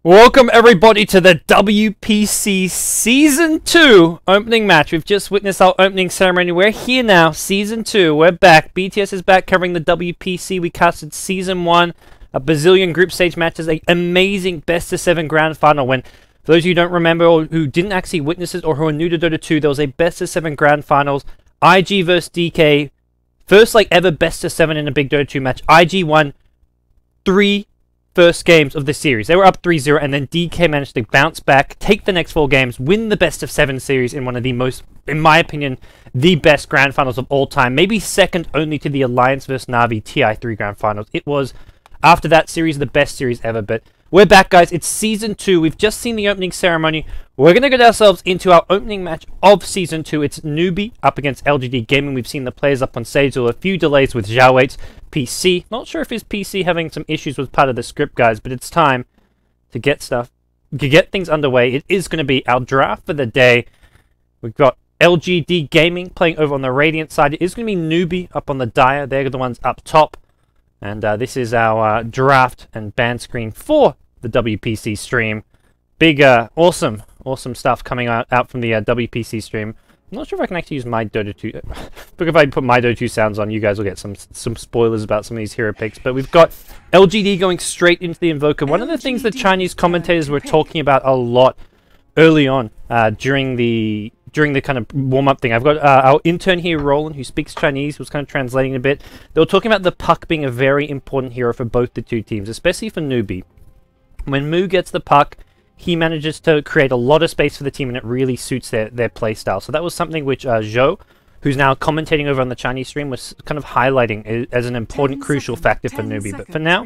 Welcome everybody to the WPC Season 2 opening match. We've just witnessed our opening ceremony. We're here now, Season 2. We're back. BTS is back covering the WPC. We casted Season 1, a bazillion group stage matches, an amazing best-of-7 grand final when, for those of you who don't remember or who didn't actually witness it or who are new to Dota 2, there was a best-of-7 grand finals. IG versus DK. First ever best-of-7 in a big Dota 2 match. IG won 3 first games of the series. They were up 3-0 and then DK managed to bounce back, take the next 4 games, win the best of 7 series in one of the most, in my opinion, the best grand finals of all time. Maybe second only to the Alliance vs Na'Vi TI3 grand finals. It was, after that series, the best series ever. But we're back, guys. It's Season 2. We've just seen the opening ceremony. We're going to get ourselves into our opening match of Season 2. It's Newbee up against LGD Gaming. We've seen the players up on stage. There were a few delays with Zhao 8's PC. Not sure if his PC having some issues with part of the script, guys, but it's time to get things underway. It is going to be our draft for the day. We've got LGD Gaming playing over on the Radiant side. It is going to be Newbee up on the Dire. They're the ones up top. And this is our draft and ban screen for the WPC stream. Big, awesome stuff coming out from the WPC stream. I'm not sure if I can actually use my Dota 2. But if I put my Dota 2 sounds on, you guys will get some spoilers about some of these hero picks. But we've got LGD going straight into the Invoker. One of the things the Chinese commentators were talking about a lot early on during the kind of warm-up thing. I've got our intern here, Roland, who speaks Chinese, who's kind of translating a bit. They were talking about the puck being a very important hero for both the two teams, especially for Newbee. When Mu gets the puck, he manages to create a lot of space for the team, and it really suits their play style. So that was something which Zhou, who's now commentating over on the Chinese stream, was kind of highlighting as an important, crucial factor for Newbee. But for now,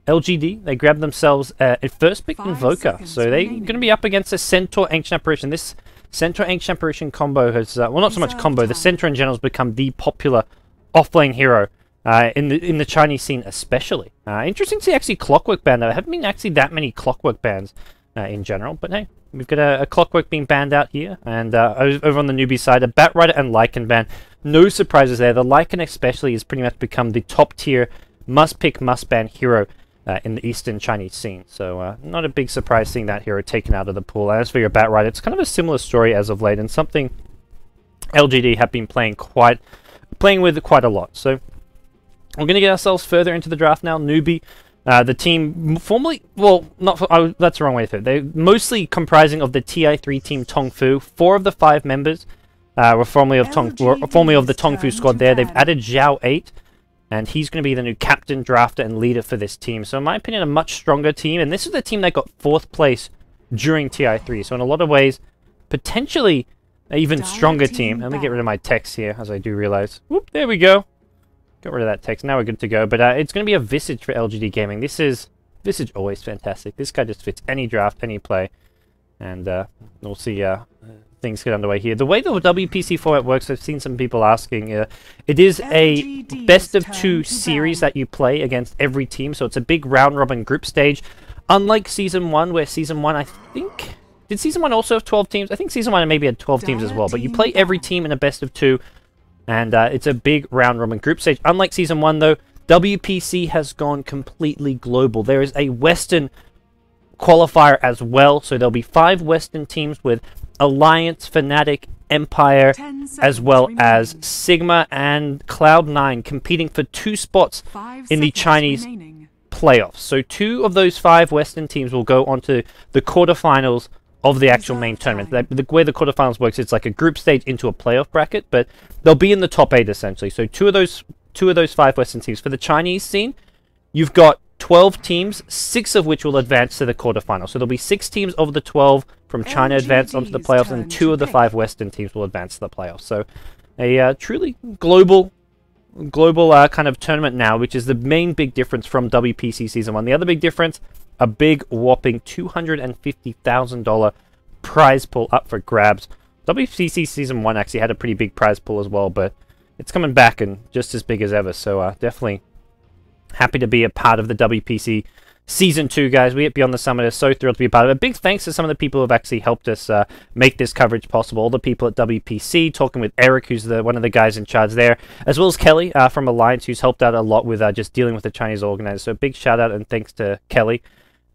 LGD, they grabbed themselves a first pick Invoker. So they're going to be up against a Centaur Ancient Apparition. This Centaur Ancient Apparition combo has, well, not so much combo, the Centaur in general has become the popular off-lane hero in the Chinese scene especially. Interesting to see actually Clockwork banned. There haven't been actually that many Clockwork bans in general, but hey, we've got a Clockwork being banned out here, and over on the Newbee side, a Batrider and Lycan ban. No surprises there. The Lycan especially has pretty much become the top tier must-pick, must-ban hero in the Eastern Chinese scene. So not a big surprise seeing that hero taken out of the pool. As for your Batrider, it's kind of a similar story as of late, and something LGD have been playing with quite a lot. So we're going to get ourselves further into the draft now. Newbee, the team formerly, well, that's the wrong way to put it. They're mostly comprising of the TI3 team Tongfu. 4 of the 5 members were formerly of the Tongfu squad there. They've added Zhao 8, and he's going to be the new captain, drafter, and leader for this team. So in my opinion, a much stronger team, and this is the team that got 4th place during TI3. So in a lot of ways, potentially an even stronger team. Let me get rid of my text here, as I do realize. Whoop, there we go. Got rid of that text. Now we're good to go. But it's going to be a Visage for LGD Gaming. Visage always fantastic. This guy just fits any draft, any play. And we'll see things get underway here. The way the WPC format works, I've seen some people asking, it is a best-of-2 series that you play against every team. So it's a big round-robin group stage. Unlike Season 1, where Season 1, I think... Did Season 1 also have 12 teams? I think Season 1 maybe had 12 teams as well. But you play every team in a best-of-2. And it's a big round-robin group stage. Unlike Season 1, though, WPC has gone completely global. There is a Western qualifier as well. So there'll be 5 Western teams with Alliance, Fnatic, Empire, as well as Sigma and Cloud9 competing for 2 spots in the Chinese playoffs. So 2 of those 5 Western teams will go on to the quarterfinals of the actual main tournament. The way the quarterfinals works, it's like a group stage into a playoff bracket, but they'll be in the top 8 essentially. So two of those 5 Western teams. For the Chinese scene, you've got 12 teams, 6 of which will advance to the quarterfinals. So there'll be 6 teams of the 12 from China advance onto the playoffs, and 2 of the 5 Western teams will advance to the playoffs. So a truly global kind of tournament now, which is the main big difference from WPC Season 1. The other big difference, a big whopping $250,000 prize pool up for grabs. WPC Season 1 actually had a pretty big prize pool as well, but it's coming back and just as big as ever. So definitely happy to be a part of the WPC Season 2, guys. We at Beyond the Summit are so thrilled to be a part of it. A big thanks to some of the people who have actually helped us make this coverage possible. All the people at WPC, talking with Eric, who's one of the guys in charge there, as well as Kelly from Alliance, who's helped out a lot with just dealing with the Chinese organizers. So big shout out and thanks to Kelly.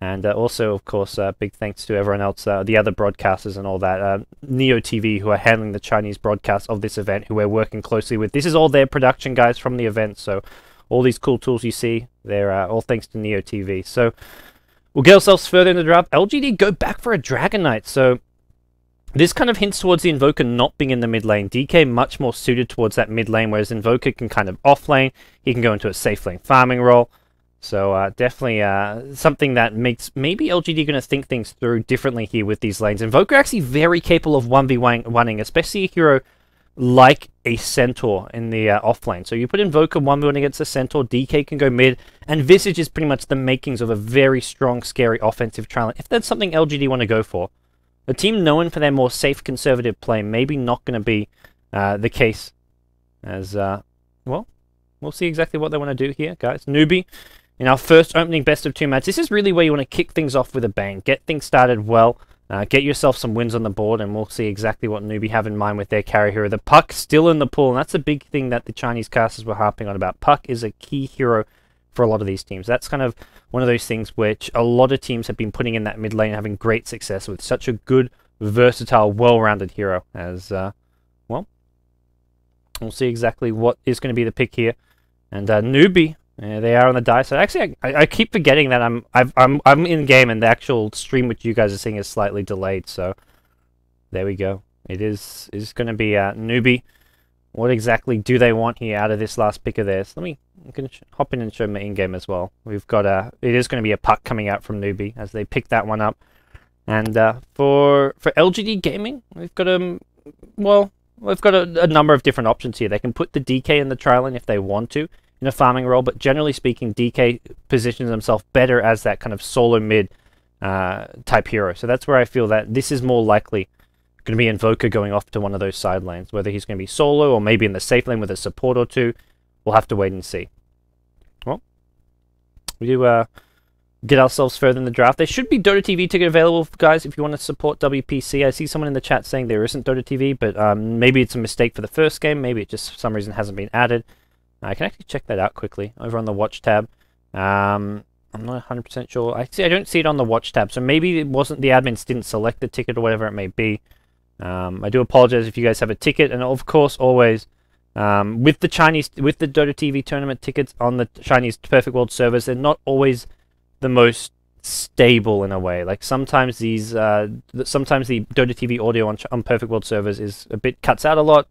And also, of course, big thanks to everyone else, the other broadcasters and all that, Neo TV, who are handling the Chinese broadcast of this event, who we're working closely with. This is all their production guys from the event, so all these cool tools you see, they're all thanks to Neo TV. So we'll get ourselves further in the draft. LGD go back for a Dragon Knight, so this kind of hints towards the Invoker not being in the mid lane. DK much more suited towards that mid lane, whereas Invoker can kind of off lane. He can go into a safe lane farming role. So definitely something that makes maybe LGD going to think things through differently here with these lanes. Invoker actually very capable of 1v1ing, especially a hero like a Centaur in the off lane. So you put Invoker 1v1 against a Centaur, DK can go mid, and Visage is pretty much the makings of a very strong, scary offensive trial. If that's something LGD want to go for. A team known for their more safe, conservative play, maybe not going to be the case. As, well, we'll see exactly what they want to do here, guys. Newbee. In our first opening best of 2 match, this is really where you want to kick things off with a bang. Get things started well, get yourself some wins on the board, and we'll see exactly what Newbee have in mind with their carry hero. The Puck still in the pool, and that's a big thing that the Chinese casters were harping on about. Puck is a key hero for a lot of these teams. That's kind of one of those things which a lot of teams have been putting in that mid lane and having great success with. Such a good, versatile, well-rounded hero. As, well, we'll see exactly what is going to be the pick here. And Newbee. Yeah, they are on the dice. So actually, I keep forgetting that I'm in game, and the actual stream which you guys are seeing is slightly delayed. So there we go. It is going to be Newbee. What exactly do they want here out of this last pick of theirs? I can hop in and show my in game as well. We've got it is going to be a puck coming out from Newbee as they pick that one up. And for LGD Gaming, we've got well, we've got a number of different options here. They can put the DK in the trial in if they want to, in a farming role, but generally speaking, DK positions himself better as that kind of solo mid type hero. So that's where I feel that this is more likely going to be Invoker going off to one of those side lanes. Whether he's going to be solo or maybe in the safe lane with a support or two, we'll have to wait and see. Well, we do get ourselves further in the draft. There should be Dota TV ticket available, guys, if you want to support WPC. I see someone in the chat saying there isn't Dota TV, but maybe it's a mistake for the first game. Maybe it just for some reason hasn't been added. I can actually check that out quickly over on the watch tab. I'm not 100% sure. I don't see it on the watch tab, so maybe it wasn't the admins didn't select the ticket or whatever it may be. I do apologize if you guys have a ticket, and of course, always with the Dota TV tournament tickets on the Chinese Perfect World servers, they're not always the most stable in a way. Like sometimes these, sometimes the Dota TV audio on Perfect World servers is a bit cuts out a lot,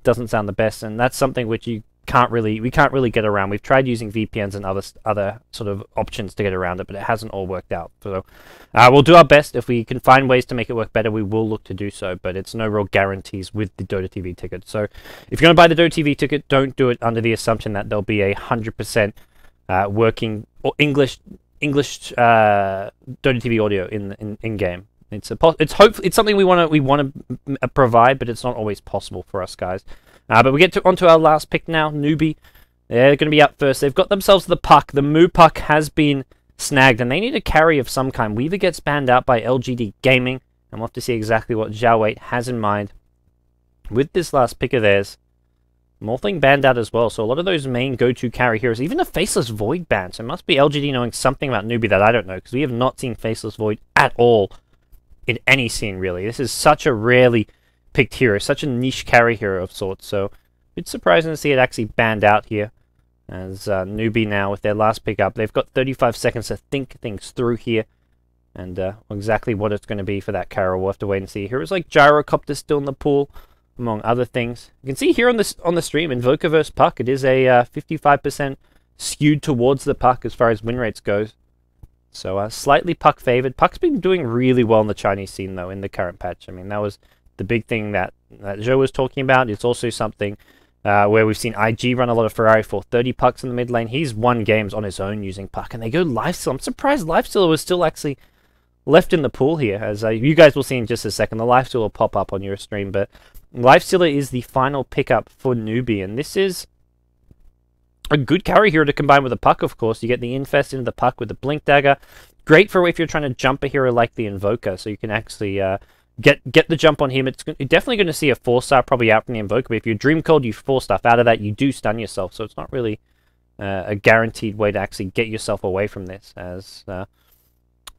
doesn't sound the best, and that's something which we can't really get around. We've tried using VPNs and other sort of options to get around it, but it hasn't all worked out. So we'll do our best. If we can find ways to make it work better, we will look to do so, but it's no real guarantees with the Dota TV ticket. So if you're going to buy the Dota TV ticket, don't do it under the assumption that there'll be 100% working or English Dota TV audio in game. It's something we want to provide, but it's not always possible for us, guys. But we get onto our last pick now, Newbee. They're going to be up first. They've got themselves the puck. The Moo puck has been snagged, and they need a carry of some kind. Weaver gets banned out by LGD Gaming, and we'll have to see exactly what Zhao Wei has in mind with this last pick of theirs. Morphling banned out as well, so a lot of those main go-to carry heroes, even a Faceless Void banned. So it must be LGD knowing something about Newbee that I don't know, because we have not seen Faceless Void at all in any scene, really. This is such a rarely picked hero, such a niche carry hero of sorts, so it's surprising to see it actually banned out here. As Newbee now with their last pick up, they've got 35 seconds to think things through here, and exactly what it's going to be for that carry, we'll have to wait and see. Heroes like Gyrocopter still in the pool, among other things. You can see here on the stream, Invoker vs Puck, it is a 55% skewed towards the Puck as far as win rates goes. So slightly Puck favored. Puck's been doing really well in the Chinese scene though in the current patch. I mean, that was the big thing that Joe was talking about. It's also something where we've seen IG run a lot of Ferrari for 30 pucks in the mid lane. He's won games on his own using puck, and they go Lifesteal. I'm surprised Lifesteal was still actually left in the pool here, as you guys will see in just a second. The Lifesteal will pop up on your stream, but Lifestealer is the final pickup for Newbee, and this is a good carry hero to combine with a puck, of course. You get the Infest into the puck with the Blink Dagger. Great for if you're trying to jump a hero like the Invoker, so you can actually get the jump on him. You're definitely going to see a 4-star probably out from the Invoker, but if you're Dream Cold, you 4-stuff out of that, you do stun yourself, so it's not really a guaranteed way to actually get yourself away from this. As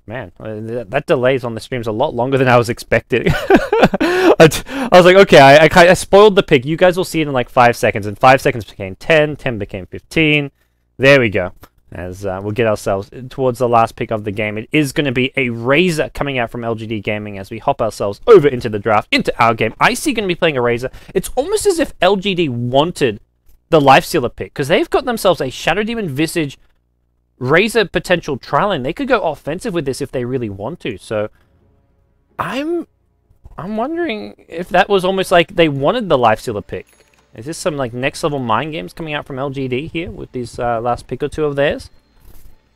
Man, that delays on the streams a lot longer than I was expecting. I was like, okay, I spoiled the pick. You guys will see it in like 5 seconds, and 5 seconds became 10, 10 became 15. There we go. As we'll get ourselves towards the last pick of the game. It is going to be a Razor coming out from LGD Gaming as we hop ourselves over into the draft, into our game. Icy going to be playing a Razor. It's almost as if LGD wanted the Lifestealer pick, because they've got themselves a Shadow Demon Visage Razor potential trial, and they could go offensive with this if they really want to. So I'm wondering if that was almost like they wanted the Lifestealer pick. Is this some like next level mind games coming out from LGD here with these last pick or two of theirs?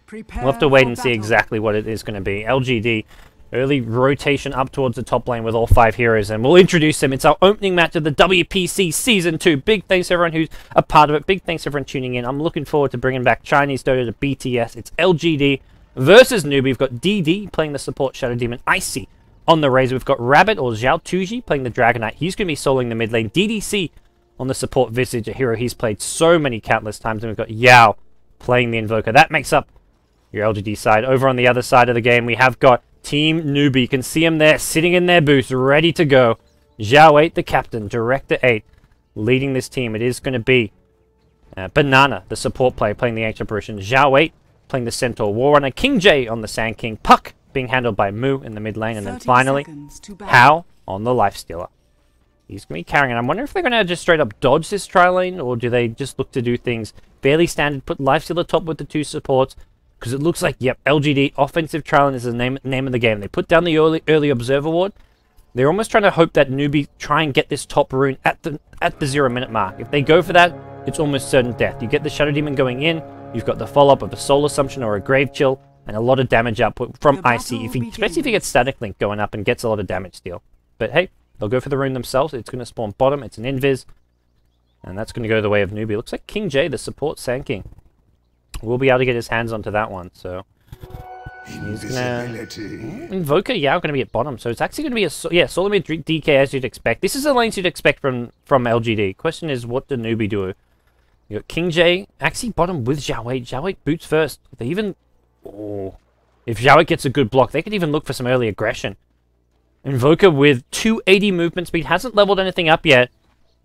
We'll have to wait and see exactly what it is going to be. LGD, early rotation up towards the top lane with all 5 heroes, and we'll introduce them. It's our opening match of the WPC Season 2. Big thanks to everyone who's a part of it. Big thanks to everyone tuning in. I'm looking forward to bringing back Chinese Dota to BTS. It's LGD versus Newbee. We've got DD playing the support Shadow Demon Icy on the Razor. We've got Rabbit or Zhao Tuji playing the Dragonite. He's going to be soloing the mid lane. DDC on the support Visage, a hero he's played so many countless times. And we've got Yao playing the Invoker. That makes up your LGD side. Over on the other side of the game, we have got Team Newbee. You can see him there, sitting in their booth, ready to go. Zhao 8, the captain. Director 8, leading this team. It is going to be Banana, the support player, playing the Ancient Apparition. Zhao 8, playing the Centaur Warrunner. King J on the Sand King. Puck being handled by Mu in the mid lane. And then finally, Hao on the Lifestealer. He's going to be carrying it. I'm wondering if they're going to just straight up dodge this tri lane, or do they just look to do things fairly standard, put Lifestealer top with the 2 supports, because it looks like, yep, LGD, offensive tri lane is the name of the game. They put down the early Observer Ward. They're almost trying to hope that Newbee try and get this top rune at the 0-minute mark. If they go for that, it's almost certain death. You get the Shadow Demon going in, you've got the follow-up of a Soul Assumption or a Grave Chill, and a lot of damage output from Icy, especially if he gets Static Link going up and gets a lot of damage steal. But hey, they'll go for the rune themselves. It's going to spawn bottom. It's an invis. And that's going to go the way of Newbee. Looks like King J, the support Sand King, will be able to get his hands onto that one. So he's going to... Invoker, Yao going to be at bottom. So it's actually going to be a solo mid DK as you'd expect. This is the lanes you'd expect from LGD. Question is, what do Newbee do? You got King J, actually bottom with Zhao 8. Zhao 8 boots first. They even... Oh, if Zhao 8 gets a good block, they could even look for some early aggression. Invoker with 280 movement speed. Hasn't leveled anything up yet.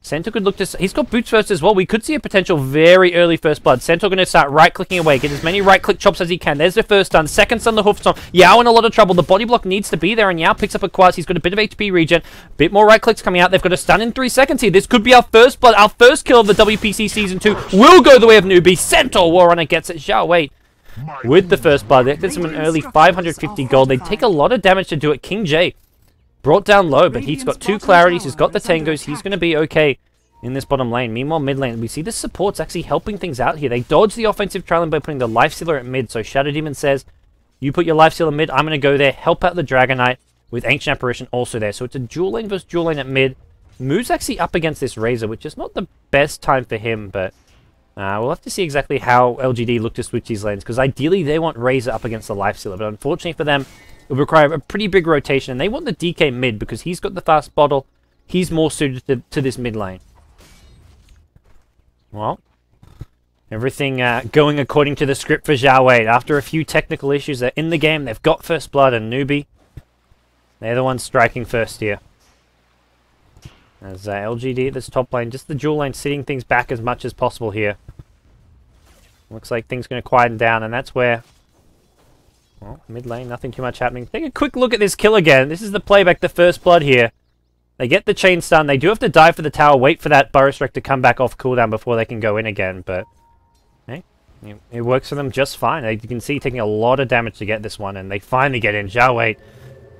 Centaur could look to... He's got boots first as well. We could see a potential very early first blood. Centaur going to start right-clicking away. Get as many right-click chops as he can. There's the first stun. Second stun, the hoof stomp. Yao in a lot of trouble. The body block needs to be there, and Yao picks up a quasi. He's got a bit of HP regen. Bit more right-clicks coming out. They've got a stun in 3 seconds here. This could be our first blood. Our first kill of the WPC Season 2 will go the way of Newbee. Centaur Warrunner gets it. Zhao 8 with the first blood. They did some an early 550 gold. They take a lot of damage to do it. King J brought down low, but he's got 2 clarities, he's got the tangos, he's going to be okay in this bottom lane. Meanwhile, mid lane, we see the supports actually helping things out here. They dodge the offensive trial by putting the Lifestealer at mid, so Shadow Demon says, you put your Lifestealer mid, I'm going to go there, help out the Dragonite, with Ancient Apparition also there. So it's a dual lane versus dual lane at mid. Mu's actually up against this Razor, which is not the best time for him, but we'll have to see exactly how LGD look to switch these lanes, because ideally they want Razor up against the Lifestealer, but unfortunately for them, it would require a pretty big rotation, and they want the DK mid because he's got the fast bottle. He's more suited to this mid lane. Well, everything going according to the script for Zhao 8. After a few technical issues, they're in the game. They've got first blood, and Newbee, they're the ones striking first here. As LGD at this top lane, just the dual lane sitting things back as much as possible here. Looks like things are going to quieten down, and that's where... Well, mid lane, nothing too much happening. Take a quick look at this kill again. This is the playback, the first blood here. They get the chain stun. They do have to dive for the tower, wait for that Burrow Strike to come back off cooldown before they can go in again, but hey, it works for them just fine. You can see taking a lot of damage to get this one, and they finally get in. Zhao 8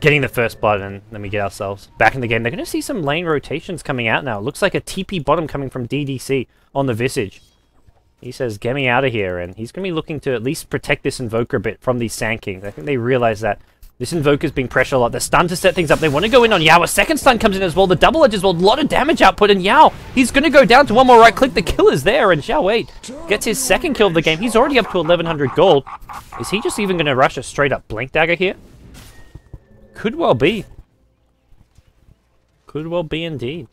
getting the first blood, and then we get ourselves back in the game. They're going to see some lane rotations coming out now. It looks like a TP bottom coming from DDC on the Visage. He says, get me out of here, and he's going to be looking to at least protect this Invoker a bit from these Sand Kings. I think they realize that this Invoker's being pressured a lot. They're stunned to set things up. They want to go in on Yao. A second stun comes in as well. The double edge as well. A lot of damage output, and Yao, he's going to go down to one more right click. The kill is there, and Zhao 8 gets his second kill of the game. He's already up to 1100 gold. Is he just even going to rush a straight-up Blink Dagger here? Could well be. Could well be indeed.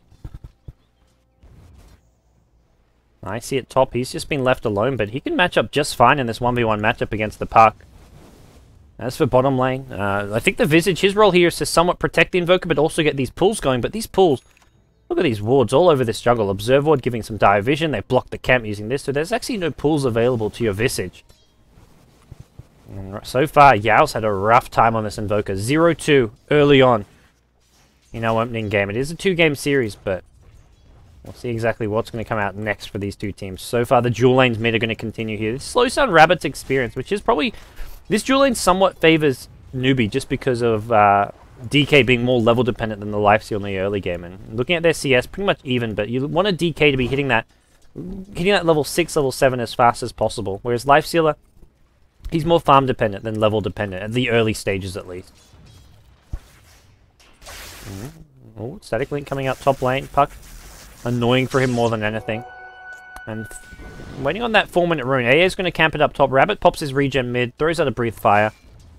I see at top, he's just been left alone, but he can match up just fine in this 1v1 matchup against the Puck. As for bottom lane, I think the Visage, his role here is to somewhat protect the Invoker, but also get these pulls going. But these pulls, look at these wards all over this jungle. Observe Ward giving some dire vision. They block the camp using this, so there's actually no pulls available to your Visage. And so far, Yao's had a rough time on this Invoker. 0-2 early on in our opening game. It is a 2-game series, but we'll see exactly what's going to come out next for these two teams. So far, the dual lanes mid are going to continue here. This slows down Rabbit's experience, which is probably... This dual lane somewhat favors Newbee just because of DK being more level dependent than the Lifesteal in the early game. And looking at their CS, pretty much even, but you want a DK to be hitting that level 6, level 7 as fast as possible. Whereas Lifestealer, he's more farm dependent than level dependent, at the early stages at least. Oh, Static Link coming out top lane. Puck, annoying for him more than anything. And waiting on that 4-minute rune. AA is going to camp it up top. Rabbit pops his regen mid, throws out a Breathe Fire.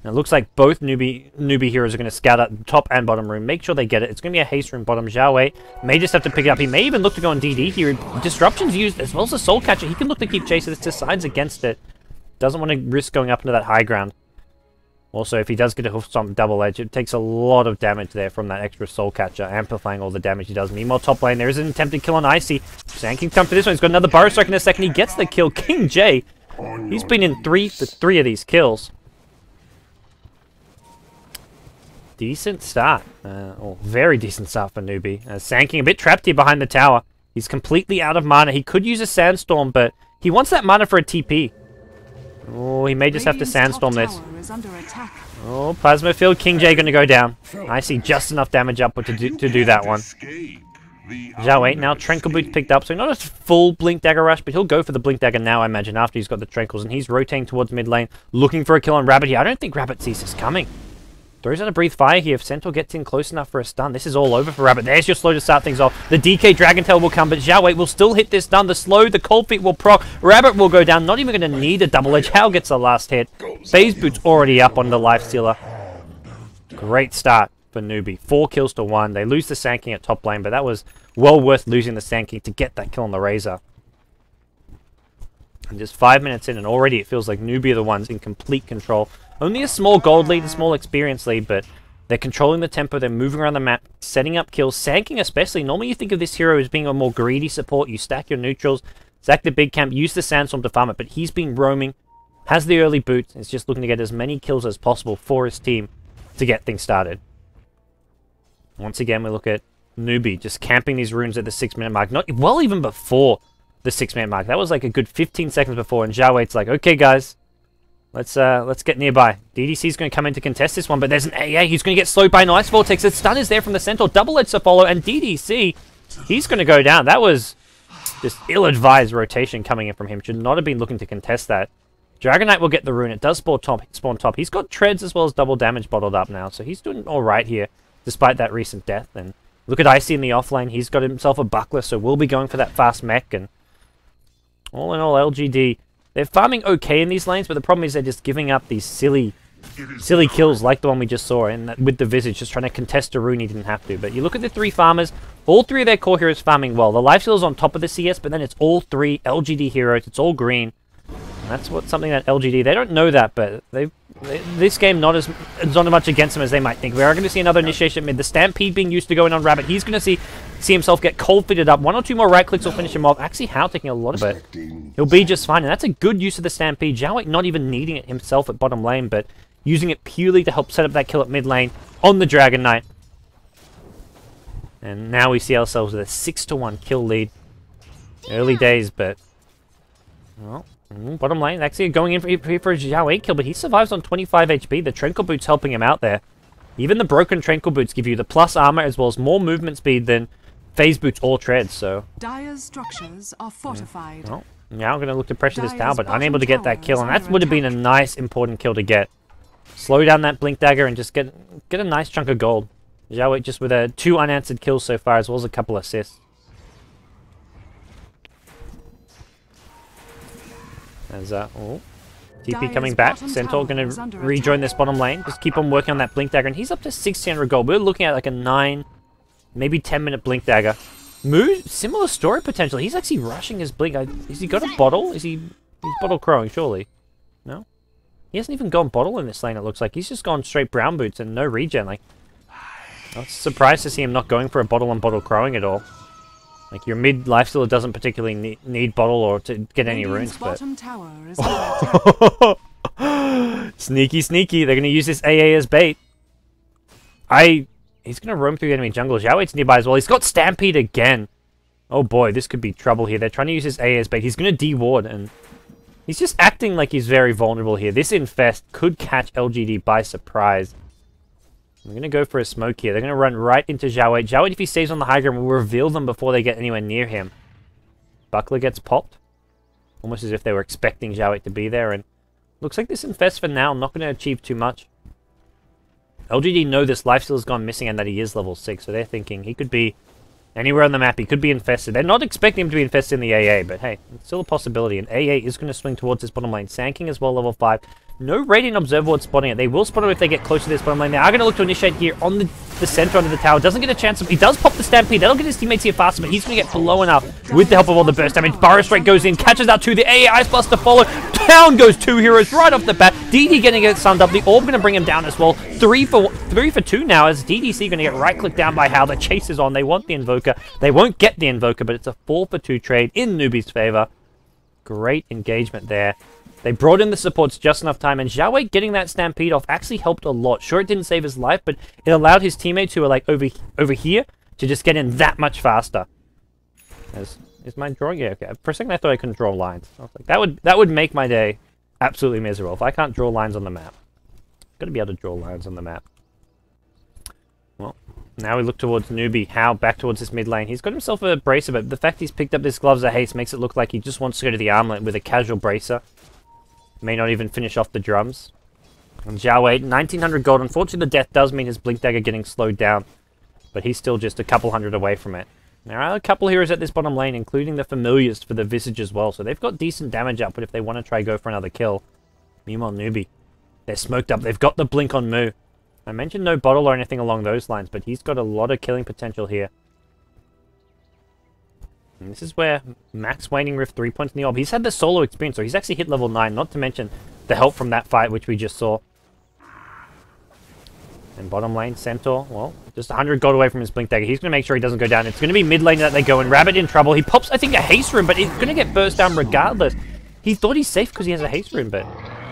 And it looks like both newbie heroes are going to scout out top and bottom rune. Make sure they get it. It's going to be a haste rune bottom. Zhao Wei may just have to pick it up. He may even look to go on DD here. Disruption's used as well as a Soul Catcher. He can look to keep chasing. This decides against it. Doesn't want to risk going up into that high ground. Also, if he does get a Hoof Stomp double edge, it takes a lot of damage there from that extra Soul Catcher, amplifying all the damage he does. Meanwhile, top lane, there is an attempted kill on Icy. Zhang can come for this one. He's got another Burrow Strike in a second. He gets the kill. King J, he's been in 3 for 3 of these kills. Decent start. Very decent start for Newbee. Sanking a bit trapped here behind the tower. He's completely out of mana. He could use a Sandstorm, but he wants that mana for a TP. Oh, he may just have to Sandstorm this. Oh, Plasma Field. King J going to go down. I see just enough damage up to do that one. Zhao 8 now. Tranquil Boots picked up, so not a full Blink Dagger rush, but he'll go for the Blink Dagger now, I imagine, after he's got the Tranquils, and he's rotating towards mid lane, looking for a kill on Rabbit here. I don't think Rabbit sees this coming. Throws out a Breathe Fire here. If Centaur gets in close enough for a stun, this is all over for Rabbit. There's your slow to start things off. The DK Dragon Tail will come, but Zhao Wei will still hit this stun. The slow, the Cold Feet will proc. Rabbit will go down. Not even going to need a double edge. Hao gets the last hit. Phase Boot's already up on the Lifestealer. Great start for Newbee. 4 kills to 1. They lose the Sanking at top lane, but that was well worth losing the Sanking to get that kill on the Razor. And just 5 minutes in, and already it feels like Newbee are the ones in complete control. Only a small gold lead, a small experience lead, but they're controlling the tempo, they're moving around the map, setting up kills, Sanking especially. Normally you think of this hero as being a more greedy support, you stack your neutrals, stack the big camp, use the Sandstorm to farm it, but he's been roaming, has the early boots, is just looking to get as many kills as possible for his team to get things started. Once again, we look at Newbee just camping these runes at the 6-minute mark, well even before the 6-minute mark. That was like a good 15 seconds before, and Zhao Wei's like, okay guys, let's get nearby. DDC's going to come in to contest this one, but there's an AA. He's going to get slowed by an Ice Vortex. The stun is there from the Centaur. Double edge to follow, and DDC, he's going to go down. That was just ill-advised rotation coming in from him. Should not have been looking to contest that. Dragonite will get the rune. It does spawn top. He's got treads as well as double damage bottled up now, so he's doing all right here, despite that recent death. And look at Icy in the offlane. He's got himself a buckler, so we'll be going for that fast mech. And all in all, LGD, they're farming okay in these lanes, but the problem is they're just giving up these silly kills like the one we just saw, and with the Visage just trying to contest a rune he didn't have to. But you look at the 3 farmers, all 3 of their core heroes farming well. The Lifesteal is on top of the CS, but then it's all 3 LGD heroes. It's all green. And that's something that LGD, they don't know that, but this game not as much against them as they might think. We are going to see another initiation mid. The Stampede being used to go in on Rabbit. He's going to see himself get cold fitted up. 1 or 2 more right clicks will finish him off. Actually, Hao taking a lot of it. He'll be just fine, and that's a good use of the Stampede. Zhao Wei not even needing it himself at bottom lane, but using it purely to help set up that kill at mid lane on the Dragon Knight. And now we see ourselves with a 6-1 kill lead. Early days, but well, bottom lane, actually going in for a Zhao Wei kill, but he survives on 25 HP. The Tranquil Boots helping him out there. Even the broken Tranquil Boots give you the plus armor as well as more movement speed than Phase Boots or treads, so Dire's structures are fortified. Well, now I'm going to look to pressure this tower, but unable to get that kill, and that would have been a nice, important kill to get. Slow down that Blink Dagger and just get a nice chunk of gold. Zhao Wei just with 2 unanswered kills so far, as well as a couple assists. As TP coming back, Centaur going to rejoin this bottom lane. Just keep on working on that Blink Dagger, and he's up to 1600 gold. We're looking at like a 9, maybe 10-minute Blink Dagger. Similar story potential. He's actually rushing his Blink. Has he got a bottle? He's bottle crowing, surely. No? He hasn't even gone bottle in this lane, it looks like. He's just gone straight brown boots and no regen. Like, I was surprised to see him not going for a bottle on bottle crowing at all. Like, your mid lifestealer doesn't particularly need bottle or to get any runes, but... Tower is Sneaky, sneaky. They're going to use this AA as bait. He's going to roam through the enemy jungle. Zhao Weight's nearby as well. He's got Stampede again. Oh boy, this could be trouble here. They're trying to use his AA as bait. He's going to de-ward, and he's just acting like he's very vulnerable here. This Infest could catch LGD by surprise. I'm going to go for a smoke here. They're going to run right into Zhao Weit. Zhao Weit, if he stays on the high ground, will reveal them before they get anywhere near him. Buckler gets popped. Almost as if they were expecting Zhao Weit to be there. And looks like this Infest for now, not going to achieve too much. LGD know this lifesteal's gone missing and that he is level 6. So they're thinking he could be anywhere on the map. He could be infested. They're not expecting him to be infested in the AA. But hey, it's still a possibility. And AA is going to swing towards this bottom lane. Sanking as well, level 5. No Radiant Observer Ward spotting it. They will spot it if they get close to this bottom lane. They are going to look to initiate here on the center under the tower. Doesn't get a chance. He does pop the Stampede. That'll get his teammates here faster, but he's going to get blown up with the help of all the burst damage. Burrow straight goes in, catches out 2. The AA Ice Blast to follow. Down goes 2 heroes right off the bat. DD getting it summed up. The Orb going to bring him down as well. 3 for 2 now as DDC going to get right-clicked down by Hal. The chase is on. They want the Invoker. They won't get the Invoker, but it's a 4 for 2 trade in Newbee's favor. Great engagement there. They brought in the supports just enough time, and Zhao Wei getting that Stampede off actually helped a lot. Sure, it didn't save his life, but it allowed his teammates who are like over here to just get in that much faster. Is my drawing? Yeah, okay. For a second I thought I couldn't draw lines. I was like, that would make my day absolutely miserable if I can't draw lines on the map. Gotta be able to draw lines on the map. Well, now we look towards Newbee. How back towards this mid lane. He's got himself a bracer, but the fact he's picked up this Gloves of Haste makes it look like he just wants to go to the armlet with a casual bracer. May not even finish off the drums. And Zhao Wei, 1900 gold. Unfortunately, the death does mean his Blink Dagger getting slowed down, but he's still just a couple hundred away from it. There are a couple heroes at this bottom lane, including the Familiars for the Visage as well, so they've got decent damage output if they want to try go for another kill. Meanwhile, Newbee, they're smoked up. They've got the Blink on Moo. I mentioned no bottle or anything along those lines, but he's got a lot of killing potential here. And this is where Max Waning Rift 3 points in the orb. He's had the solo experience, so he's actually hit level 9, not to mention the help from that fight, which we just saw. And bottom lane, Centaur, well, just 100 gold away from his Blink Dagger. He's going to make sure he doesn't go down. It's going to be mid lane that they go, and Rabbit in trouble. He pops, I think, a haste rune, but it's going to get burst down regardless. He thought he's safe because he has a haste rune, but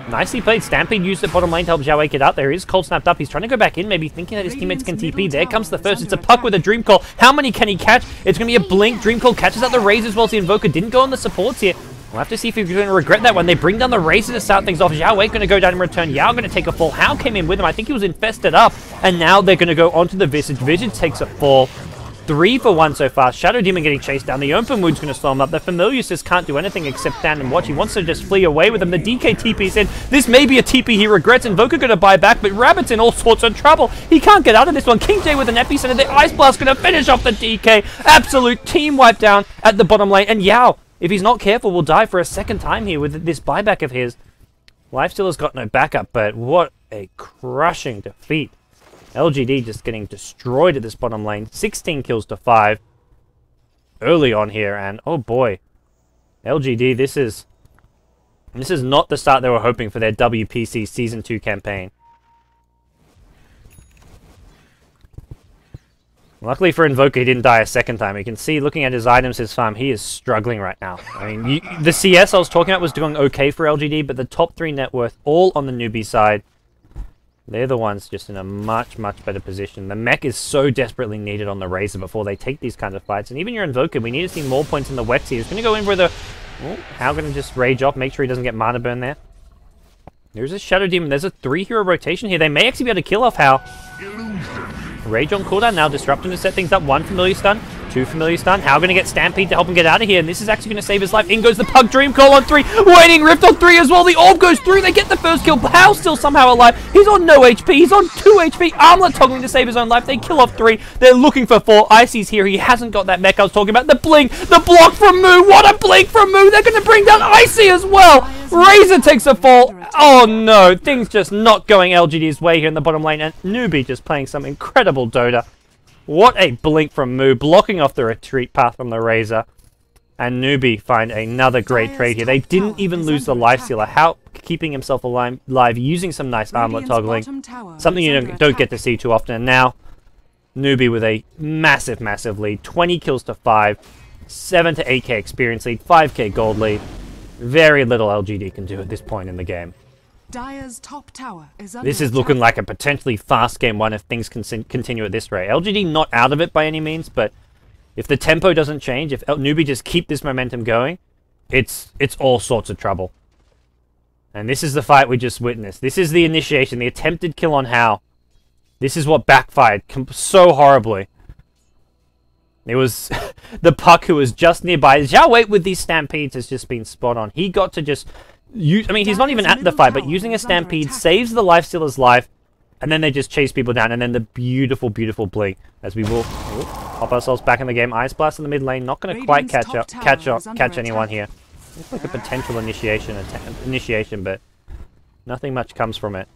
nicely played. Stampede used the bottom lane to help Zhao Wei get out there. He is cold snapped up. He's trying to go back in, maybe thinking that his teammates can TP. There comes the first. It's a Puck with a Dream Call. How many can he catch? It's going to be a Blink. Dream Call catches out the Raze as well as the Invoker. Didn't go on the supports here. We'll have to see if he's going to regret that one. They bring down the Razor to start things off. Zhao Wei going to go down in return. Yao going to take a fall. Hao came in with him. I think he was infested up. And now they're going to go onto the Visage. Visage takes a fall. 3 for 1 so far. Shadow Demon getting chased down. The Open Wound's going to slow him up. The Familiars just can't do anything except stand and watch. He wants to just flee away with him. The DK TP's in. This may be a TP he regrets. Invoker going to buy back, but Rabbit's in all sorts of trouble. He can't get out of this one. King J with an Epicenter. The Ice Blast going to finish off the DK. Absolute team wipe down at the bottom lane. And Yao, if he's not careful, will die for a second time here with this buyback of his. Lifestealer's got no backup, but what a crushing defeat. LGD just getting destroyed at this bottom lane. 16 kills to 5 early on here, and oh boy, LGD, this is not the start they were hoping for their WPC Season 2 campaign. Luckily for Invoker, he didn't die a second time. You can see, looking at his items, his farm, he is struggling right now. I mean, the CS I was talking about was doing okay for LGD, but the top 3 net worth, all on the Newbee side. They're the ones just in a much, much better position. The mech is so desperately needed on the Razor before they take these kinds of fights. And even your Invoker, we need to see more points in the Wex here. He's going to go in with a... Oh, How going to just rage off, make sure he doesn't get mana burn there. There's a Shadow Demon. There's a 3-hero rotation here. They may actually be able to kill off Hal. Rage on cooldown now, disrupting to set things up. 1 Familiar Stun, 2 Familiar Stun. How going to get Stampede to help him get out of here, and this is actually going to save his life. In goes the Pug, Dream Call on 3, Waning Rift on 3 as well. The Orb goes through, they get the first kill. Hal's still somehow alive. He's on no HP, he's on 2 HP. Armlet toggling to save his own life. They kill off 3. They're looking for 4. Icy's here, he hasn't got that mech I was talking about. The blink, the block from Moo. What a blink from Moo. They're going to bring down Icy as well. Razor takes a fall. Oh no, things just not going LGD's way here in the bottom lane, and Newbee just playing some incredible Dota. What a blink from Moo, blocking off the retreat path from the Razor. And Newbee find another great trade here. They didn't even lose the lifestealer. How keeping himself alive, using some nice armlet toggling. Something you don't get to see too often. And now, Newbee with a massive lead. 20 kills to 5. 7 to 8k experience lead. 5k gold lead. Very little LGD can do at this point in the game. Dire's top tower is under This is looking like a potentially fast game 1 if things continue at this rate. LGD not out of it by any means, but if the tempo doesn't change, if Newbee just keep this momentum going, it's all sorts of trouble. And this is the fight we just witnessed. This is the initiation, the attempted kill on Hao. This is what backfired so horribly. It was the Puck who was just nearby. Zhao Wei with these stampedes has just been spot on. He got to just use, I mean, he's not even at the fight, but using a stampede saves the lifestealer's life, and then they just chase people down, and then the beautiful blink as we will pop ourselves back in the game. Ice Blast in the mid lane, not going to quite catch anyone here. Looks like a potential initiation, but nothing much comes from it.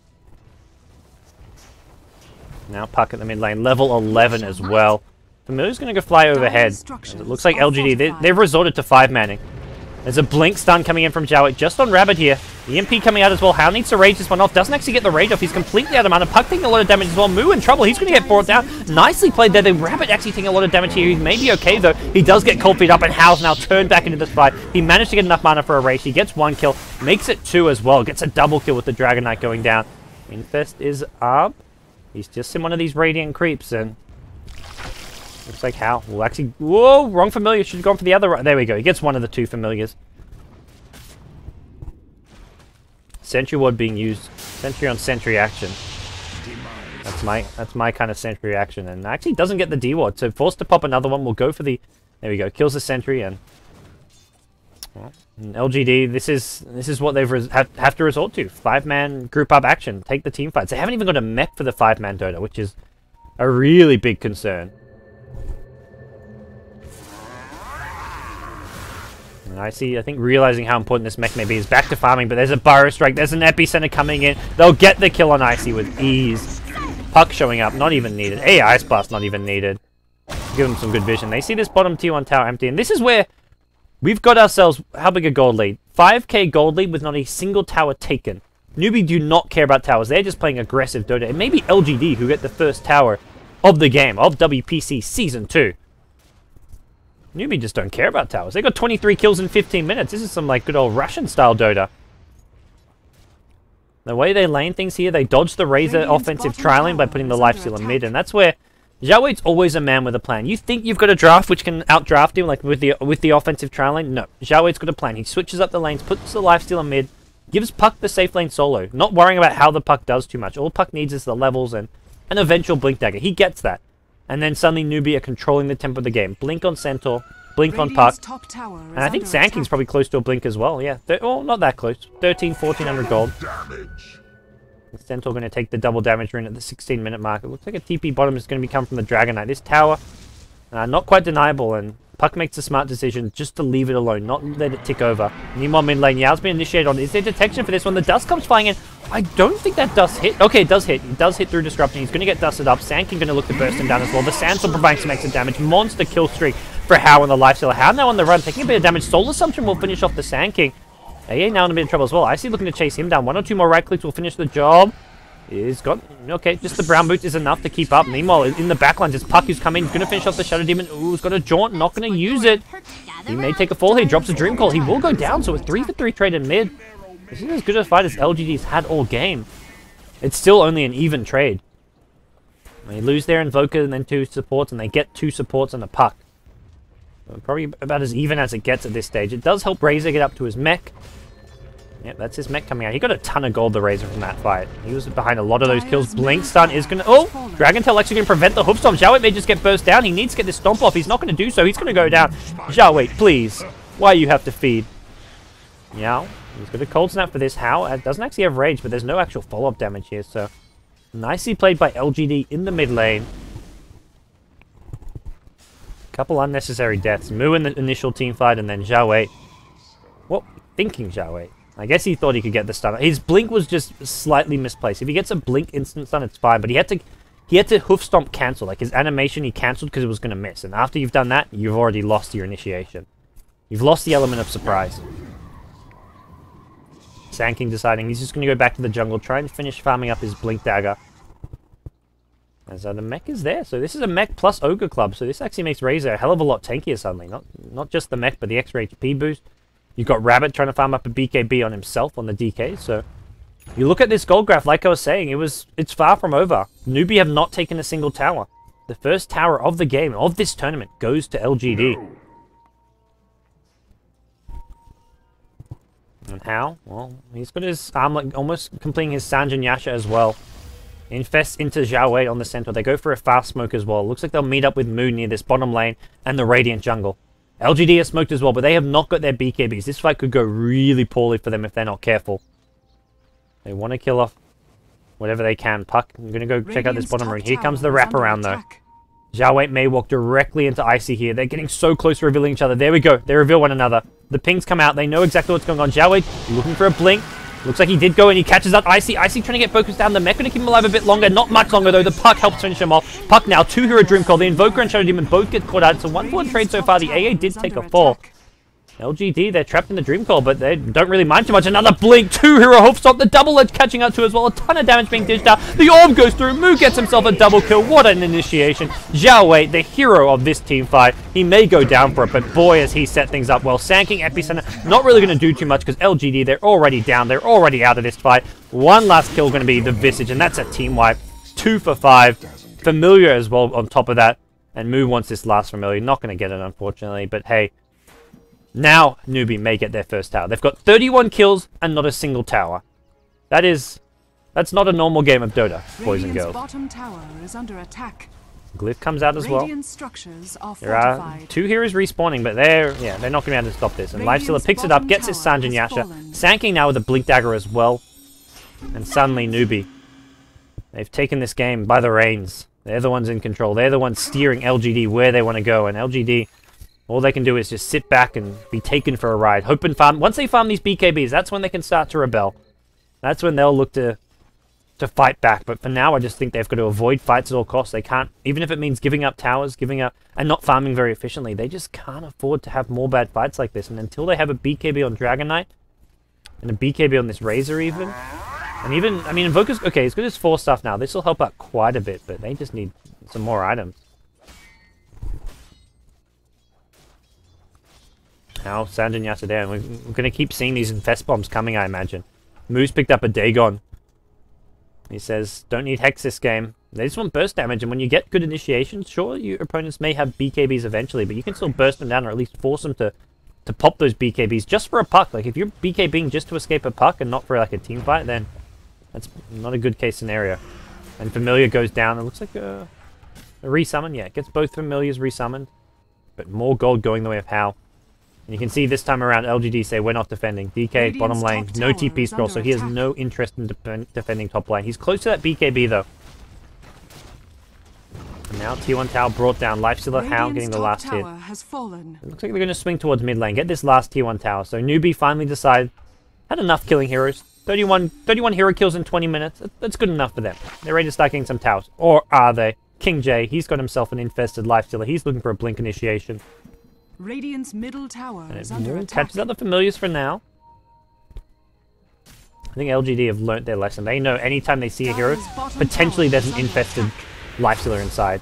Now Puck at the mid lane, level 11 as well. Familiar's going to go fly overhead. It looks like LGD, they've resorted to 5-manning. There's a blink stun coming in from Zhao Wei just on Rabbit here. The EMP coming out as well. Hao needs to rage this one off. Doesn't actually get the rage off. He's completely out of mana. Puck taking a lot of damage as well. Moo in trouble. He's going to get brought down. Nicely played there. The Rabbit actually taking a lot of damage here. He may be okay though. He does get cold feet up, and Hao's now turned back into this fight. He managed to get enough mana for a rage. He gets 1 kill. Makes it 2 as well. Gets a double kill with the Dragon Knight going down. Infest is up. He's just in one of these Radiant creeps, and looks like Hao will actually... Whoa! Wrong familiar. Should have gone for the other... There we go. He gets one of the 2 familiars. Sentry ward being used. Sentry on sentry action. That's my kind of sentry action. And actually doesn't get the D ward. So forced to pop another one. We'll go for the... There we go. Kills the sentry, and... Well, LGD, this is what they've have to resort to. 5-man group up action. Take the team fights. They haven't even got a mech for the 5-man Dota, which is a really big concern. And I think realizing how important this mech may be is back to farming, but there's a Burrow Strike, there's an Epicenter coming in. They'll get the kill on Icy with ease. Puck showing up, not even needed. Ice Blast, not even needed. Give them some good vision. They see this bottom T1 tower empty, and this is where we've got ourselves, how big a gold lead? 5k gold lead with not a single tower taken. Newbee do not care about towers, they're just playing aggressive Dota. It may be LGD who get the first tower of the game, of WPC Season 2. Newbee just don't care about towers. They got 23 kills in 15 minutes. This is some like good old Russian-style Dota. The way they lane things here, they dodge the Razor offensive trialing by putting the Lifestealer mid, and that's where Zhao Wei's always a man with a plan. You think you've got a draft which can outdraft him, like with the offensive trialing? No, Zhao Wei's got a plan. He switches up the lanes, puts the Lifestealer mid, gives Puck the safe lane solo, not worrying about how the Puck does too much. All Puck needs is the levels and an eventual Blink Dagger. He gets that. And then suddenly Newbee are controlling the tempo of the game. Blink on Centaur, Blink on Puck. And I think Sand probably close to a Blink as well. Yeah, well, not that close. 1400 gold. Centaur going to take the double damage rune at the 16-minute mark. It looks like a TP bottom is going to come from the Dragon Knight. This tower, not quite deniable, and Puck makes a smart decision just to leave it alone, not let it tick over. Meanwhile, mid lane, Yao's been initiated on. Is there detection for this one? The dust comes flying in. I don't think that dust hit. Okay, it does hit. It does hit through disruption. He's going to get dusted up. Sandkin going to look to burst him down as well. The Sandstorm providing some extra damage. Monster kill streak for Hao on the Lifestealer. Hao now on the run, taking a bit of damage. Soul Assumption will finish off the Sand King. AA now in a bit of trouble as well. I see looking to chase him down. 1 or 2 more right clicks will finish the job. He's got... Okay, just the brown boots is enough to keep up. Meanwhile, in the backline, just Puck who's coming. He's going to finish off the Shadow Demon. Ooh, he's got a jaunt. Not going to use it. He may take a fall here. Drops a Dream Call. He will go down. So a 3-for-3 trade in mid. This is as good a fight as LGD's had all game. It's still only an even trade. They lose their Invoker and then 2 supports, and they get 2 supports and a Puck. So probably about as even as it gets at this stage. It does help Razor get up to his mech. Yep, that's his mech coming out. He got a ton of gold, the Razor, from that fight. He was behind a lot of those kills. Blink Stun is going to... Oh! Dragon Tail actually going to prevent the Hoof Stomp. Zhao Wei may just get burst down. He needs to get this Stomp off. He's not going to do so. He's going to go down. Zhao Wei, please. Why you have to feed? Yao. He's got a Cold Snap for this. Hao doesn't actually have Rage, but there's no actual follow-up damage here, so... Nicely played by LGD in the mid lane. Couple unnecessary deaths. Moo in the initial team fight, and then Zhao Wei. What? Thinking Zhao Wei. I guess he thought he could get the stun. His blink was just slightly misplaced. If he gets a blink instant stun, it's fine. But he had to Hoof Stomp cancel. Like his animation, he cancelled because it was going to miss. And after you've done that, you've already lost your initiation. You've lost the element of surprise. Sand King deciding he's just going to go back to the jungle, try and finish farming up his Blink Dagger. As the mech is there. So this is a mech plus Ogre Club. So this actually makes Razor a hell of a lot tankier suddenly. Not just the mech, but the extra HP boost. You've got Rabbit trying to farm up a BKB on himself on the DK. So you look at this gold graph, like I was saying, it's far from over. Newbee have not taken a single tower. The first tower of the game, of this tournament, goes to LGD. And how? Well, he's got his armlet almost completing his Sanjin Yasha as well. Infest into Zhao Wei on the center. They go for a fast smoke as well. Looks like they'll meet up with Moon near this bottom lane and the Radiant jungle. LGD has smoked as well, but they have not got their BKBs. This fight could go really poorly for them if they're not careful. They want to kill off whatever they can. Puck, I'm going to go check out this bottom room. Here comes the wraparound though. Zhao Wei may walk directly into Icy here. They're getting so close to revealing each other. There we go. They reveal one another. The pings come out. They know exactly what's going on. Zhao Wei looking for a blink. Looks like he did go and he catches up Icy. Icy trying to get focused down. The mech going to keep him alive a bit longer. Not much longer though. The Puck helps finish him off. Puck now, 2-hero Dream Call. The Invoker and Shadow Demon both get caught out. It's a 1-4 trade so far. The AA did take a fall. LGD, they're trapped in the Dream Call, but they don't really mind too much. Another blink, 2-hero Hope Stop. The double edge catching out too as well. A ton of damage being dished out. The orb goes through. Mu gets himself a double kill. What an initiation. Zhao Wei, the hero of this team fight. He may go down for it, but boy, has he set things up well. Sand King Epicenter, not really going to do too much because LGD, they're already down. They're already out of this fight. One last kill going to be the Visage, and that's a team wipe. 2 for 5. Familiar as well on top of that. And Mu wants this last Familiar. Not going to get it, unfortunately, but hey. Now, Newbee may get their first tower. They've got 31 kills and not a single tower. That's not a normal game of Dota, boys and girls. Bottom tower is under attack. Glyph comes out as well. Structures are there are 2 heroes respawning, but they're not going to be able to stop this. And Lifestealer picks it up, gets his Sanjin Yasha. Sand King now with a Blink Dagger as well. And suddenly Newbee. They've taken this game by the reins. They're the ones in control. They're the ones steering LGD where they want to go. And LGD... all they can do is just sit back and be taken for a ride. Hope and farm. Once they farm these BKBs, that's when they can start to rebel. That's when they'll look to fight back. But for now, I just think they've got to avoid fights at all costs. They can't, even if it means giving up towers, giving up, and not farming very efficiently. They just can't afford to have more bad fights like this. And until they have a BKB on Dragon Knight, and a BKB on this Razor even, and even, I mean, Invoker's, okay, as good as 4 stuff now. This will help out quite a bit, but they just need some more items. Now, Sanjin Yasha there, and we're going to keep seeing these Infest Bombs coming, I imagine. Moose picked up a Dagon. He says, don't need Hex this game. They just want burst damage, and when you get good initiations, sure, your opponents may have BKBs eventually, but you can still burst them down, or at least force them to pop those BKBs just for a puck. Like, if you're BKBing just to escape a puck and not for, like, a team fight, then that's not a good case scenario. And Familiar goes down. It looks like a resummon. Yeah, it gets both Familiars resummoned, but more gold going the way of Hao. And you can see this time around LGD say we're not defending. DK bottom lane, no TP scroll, so he has no interest in defending top lane. He's close to that BKB though. And now T1 tower brought down. Lifestealer Hao getting the last hit. It looks like they're going to swing towards mid lane, get this last T1 tower. So Newbee finally decided, had enough killing heroes. 31 hero kills in 20 minutes. That's good enough for them. They're ready to start getting some towers. Or are they? King J, he's got himself an infested Lifestealer. He's looking for a blink initiation. Radiant's middle tower and is under attack. Catches out the Familiars for now. I think LGD have learnt their lesson. They know anytime they see a hero, potentially there's an infested Lifestealer inside.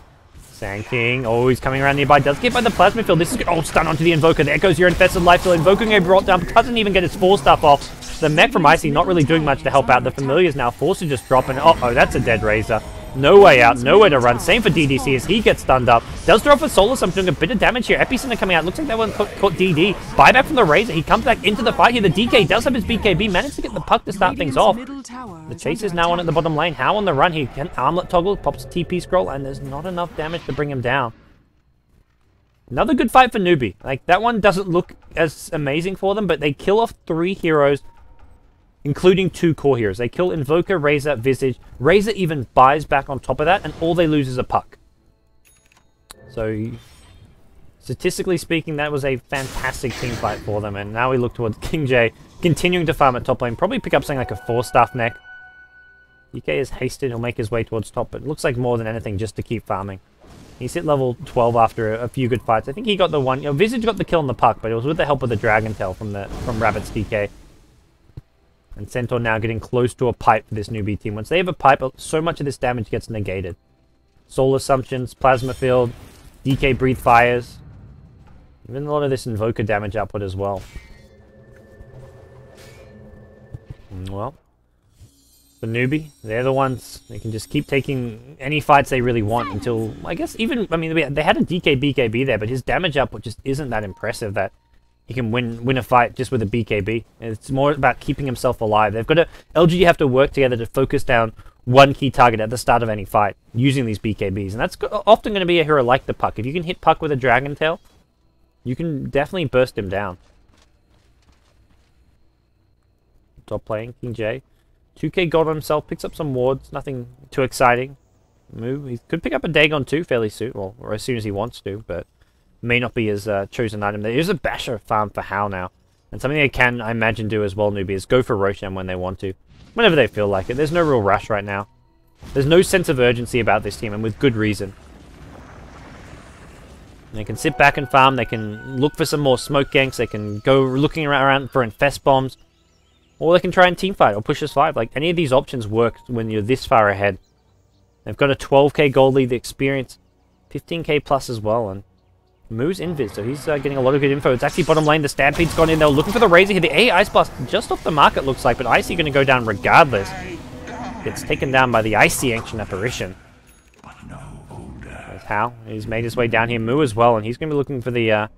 Sand King, oh, he's coming around nearby. Does get by the Plasma Field. This is good. Oh, stun onto the Invoker. There goes your infested Lifestealer. Invoker get brought down, but doesn't even get his 4 stuff off. The mech from Icy not really doing much to help out. The Familiar's now forced to just drop, and oh, that's a dead Razor. No way out, nowhere to run. Same for DDC as he gets stunned up. Does throw off a Solar Sum, doing a bit of damage here. Epicenter coming out. Looks like that one caught DD. Buyback from the Razor. He comes back into the fight here. The DK does have his BKB. Managed to get the puck to start things off. The chase is now on at the bottom lane. How on the run? He can armlet toggle, pops a TP scroll, and there's not enough damage to bring him down. Another good fight for Newbee. Like, that one doesn't look as amazing for them, but they kill off 3 heroes, including 2 core heroes. They kill Invoker, Razor, Visage. Razor even buys back on top of that, and all they lose is a puck. So, statistically speaking, that was a fantastic team fight for them, and now we look towards King J continuing to farm at top lane. Probably pick up something like a 4-staff neck. DK is hasted. He'll make his way towards top, but it looks like more than anything just to keep farming. He's hit level 12 after a few good fights. I think he got the one... Visage got the kill on the puck, but it was with the help of the Dragon Tail from Rabbit's DK. And Centaur now getting close to a pipe for this newbie team. Once they have a pipe, so much of this damage gets negated. Soul Assumptions, Plasma Field, DK Breathe Fires. Even a lot of this Invoker damage output as well. Well, the newbie, they're the ones. They can just keep taking any fights they really want until, I guess, even, I mean, they had a DK BKB there, but his damage output just isn't that impressive that he can win a fight just with a BKB. It's more about keeping himself alive. They've got to, LGD have to work together to focus down one key target at the start of any fight using these BKBs, and that's often going to be a hero like the Puck. If you can hit Puck with a Dragon Tail, you can definitely burst him down. Top playing, King J. 2k gold on himself, picks up some wards, nothing too exciting. Move. He could pick up a Dagon too fairly soon, or as soon as he wants to, but may not be his chosen item. There is a Basher farm for Hal now, and something they can, I imagine, do as well, Newbee, is go for Roshan when they want to. Whenever they feel like it. There's no real rush right now. There's no sense of urgency about this team, and with good reason. They can sit back and farm, they can look for some more smoke ganks, they can go looking around for infest bombs, or they can try and teamfight or push us 5. Like, any of these options work when you're this far ahead. They've got a 12k gold lead, the experience, 15k plus as well, and Moo's invis, so he's getting a lot of good info. It's actually bottom lane, the Stampede's gone in, they were looking for the Razor here, the A Ice Blast just off the mark it looks like, but Icy going to go down regardless. Gets taken down by the Icy Ancient Apparition. There's Hal, he's made his way down here, Moo as well, and he's going to be looking for the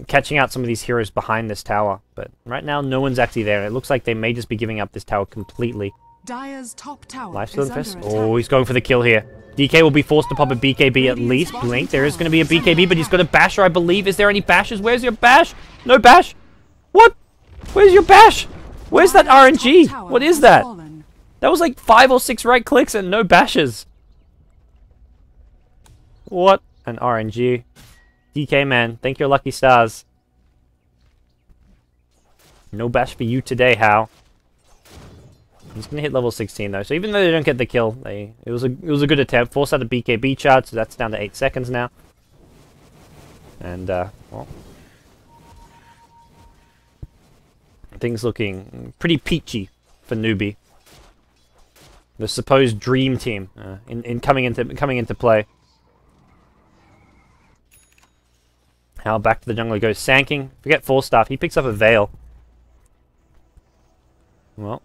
catching out some of these heroes behind this tower, but right now no one's actually there, and it looks like they may just be giving up this tower completely. Dire's top tower Lifesteal Infest? Oh, he's going for the kill here. DK will be forced to pop a BKB at least. Blink, there is going to be a BKB, but he's got a Basher, I believe. Is there any Bashes? Where's your Bash? No Bash? What? Where's your Bash? Where's that RNG? What is that? That was like 5 or 6 right clicks and no Bashes. What an RNG. DK, man, thank your lucky stars. No Bash for you today, Hal. He's going to hit level 16 though, so even though they don't get the kill, it was a good attempt. Force out a BKB charge, so that's down to 8 seconds now. And, well, things looking pretty peachy for Newbee. The supposed dream team in coming into play. Hal back to the jungle goes. Sanking, forget Falstaff, he picks up a Veil. Well,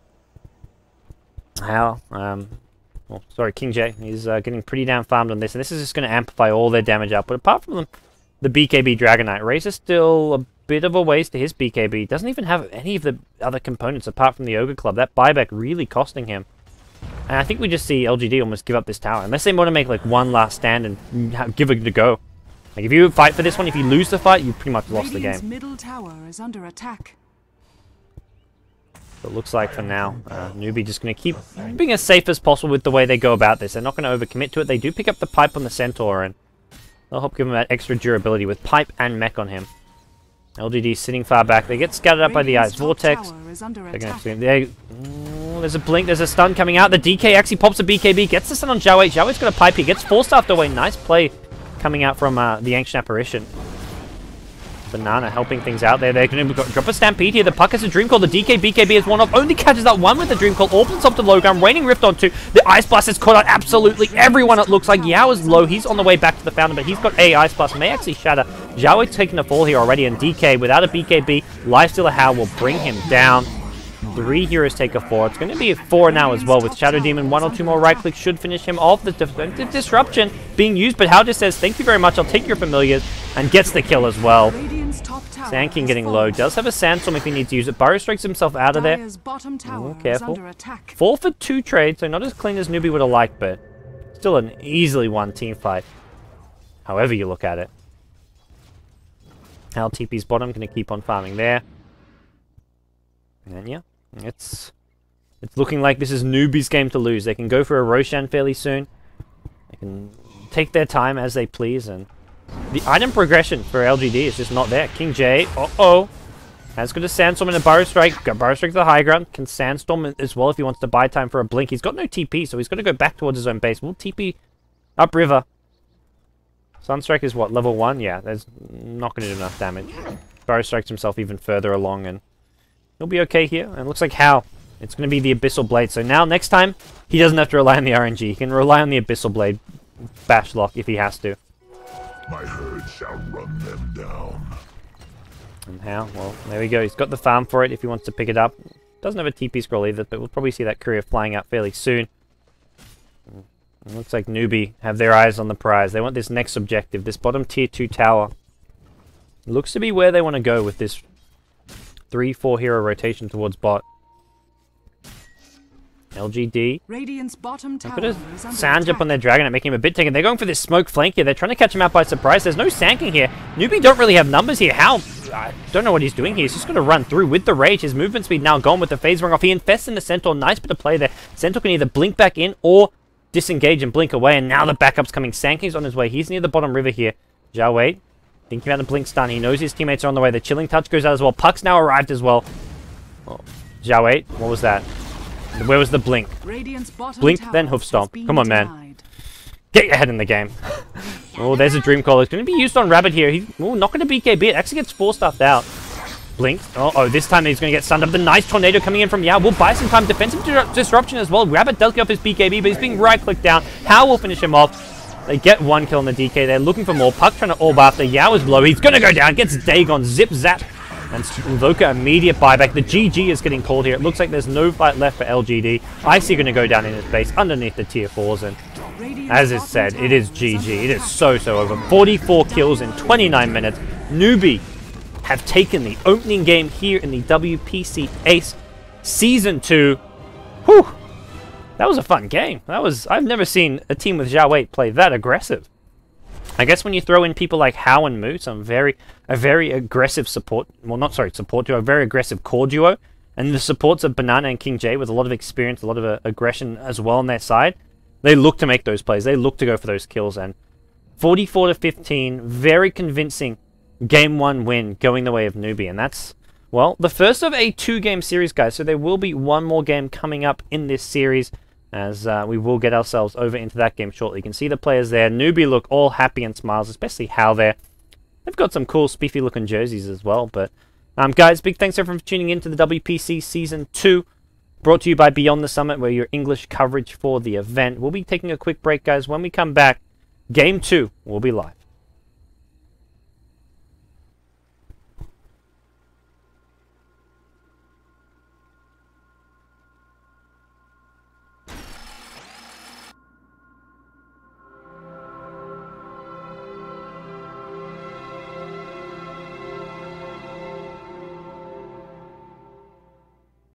Hal, well, sorry, King J, he's getting pretty damn farmed on this, and this is just going to amplify all their damage output. Apart from the BKB Dragon Knight, Razor's still a bit of a ways to his BKB. Doesn't even have any of the other components apart from the Ogre Club. That buyback really costing him. And I think we just see LGD almost give up this tower, unless they want to make like one last stand and give it a go. Like, if you fight for this one, if you lose the fight, you pretty much lost the game. Middle tower is under attack. So it looks like for now, Newbee just going to keep being as safe as possible with the way they go about this. They're not going to overcommit to it. They do pick up the pipe on the Centaur, and they'll help give him that extra durability with pipe and mech on him. LGD sitting far back. They get scattered up by the Ice Vortex. There's a blink, there's a stun coming out. The DK actually pops a BKB, gets the stun on Zhao Wei. Zhao Wei's got a pipe here, gets forced after away. Nice play coming out from the Ancient Apparition. Banana helping things out there. They're going to drop a Stampede here. The Puck has a Dream Call. The DK BKB is one off. Only catches that one with the Dream Call. Orbs up to low ground. Raining Rift on 2. The Ice Blast has caught out absolutely everyone, it looks like. Yao is low. He's on the way back to the Fountain, but he's got a Ice Blast. May actually shatter. Zhao Wei's taking a fall here already, and DK, without a BKB, Lifestealer Hal will bring him down. 3 heroes take a 4. It's going to be a 4 now as well, with Shadow Demon. 1 or 2 more right clicks should finish him off. The disruption being used, but Hal just says, thank you very much, I'll take your familiars, and gets the kill as well. Sand King getting low. Does have a Sandstorm if he needs to use it. Burrow strikes himself out of there. Ooh, careful. 4 for 2 trades, so not as clean as Newbee would have liked, but still an easily won team fight. However you look at it. Hal TP's bottom, going to keep on farming there. And yeah, it's looking like this is Newbee's game to lose. They can go for a Roshan fairly soon. They can take their time as they please, and the item progression for LGD is just not there. King J, has got a Sandstorm and a Burrow Strike. Got Burrow Strike to the high ground. Can Sandstorm as well if he wants to buy time for a blink. He's got no TP, so he's got to go back towards his own base. We'll TP upriver. Sunstrike is what, level 1? Yeah, there's not going to do enough damage. Burrow strikes himself even further along, and he'll be okay here. And it looks like how. It's going to be the Abyssal Blade. So now, next time, he doesn't have to rely on the RNG. He can rely on the Abyssal Blade bash lock if he has to. My herd shall run them down. And how? Well, there we go. He's got the farm for it if he wants to pick it up. Doesn't have a TP scroll either, but we'll probably see that courier flying out fairly soon. It looks like Newbee have their eyes on the prize. They want this next objective, this bottom tier 2 tower. Looks to be where they want to go with this 3-4 hero rotation towards bot. LGD. Radiant's bottom tower Put a is under Sand attack. up on their dragon and making him a bit taken. They're going for this smoke flank here. They're trying to catch him out by surprise. There's no sanking here. Newbee don't really have numbers here. How? I don't know what he's doing here. He's just going to run through with the rage. His movement speed now gone with the phase ring off. He infests in the Centaur. Nice bit of play there. Centaur can either blink back in or disengage and blink away. And now the backup's coming. Sanking's on his way. He's near the bottom river here. Zhao Wei thinking about the blink stun. He knows his teammates are on the way. The chilling touch goes out as well. Puck's now arrived as well. Oh, Zhao Wei, what was that? Where was the blink? Radiant's bottom Blink, tower then hoof has stomp. been Come on, man. denied. Get your head in the game. Oh, there's a Dream Caller. It's going to be used on Rabbit here. He's not going to BKB. It actually gets 4-stuffed out. Blink. Oh, this time he's going to get stunned up. The nice tornado coming in from Yao will buy some time. Defensive disruption as well. Rabbit does get off his BKB, but he's being right-clicked down. How will finish him off. They get 1 kill on the DK. They're looking for more. Puck trying to orb after. Yao is low. He's going to go down. Gets Dagon. Zip, zap. And Invoker immediate buyback. The GG is getting called here. It looks like there's no fight left for LGD. Icy going to go down in his base underneath the tier 4s. And as is said, it is GG. It is so over. 44 kills in 29 minutes. Newbee have taken the opening game here in the WPC Ace Season 2. Whew! That was a fun game. I've never seen a team with Zhao Wei play that aggressive. I guess when you throw in people like Hao and Moo, a very aggressive support, well, not sorry, support duo, a very aggressive core duo, and the supports of Banana and King J with a lot of experience, a lot of aggression as well on their side, they look to make those plays. They look to go for those kills, and 44-15, very convincing Game 1 win going the way of Newbee, and that's, well, the first of a 2-game series, guys, so there will be one more game coming up in this series, as we will get ourselves over into that game shortly. You can see the players there. Newbee look all happy and smiles, especially Hao there. They've got some cool spiffy looking jerseys as well. But guys, big thanks everyone for tuning in to the WPC Season 2, brought to you by Beyond the Summit, where your English coverage for the event. We'll be taking a quick break, guys. When we come back, Game 2 will be live.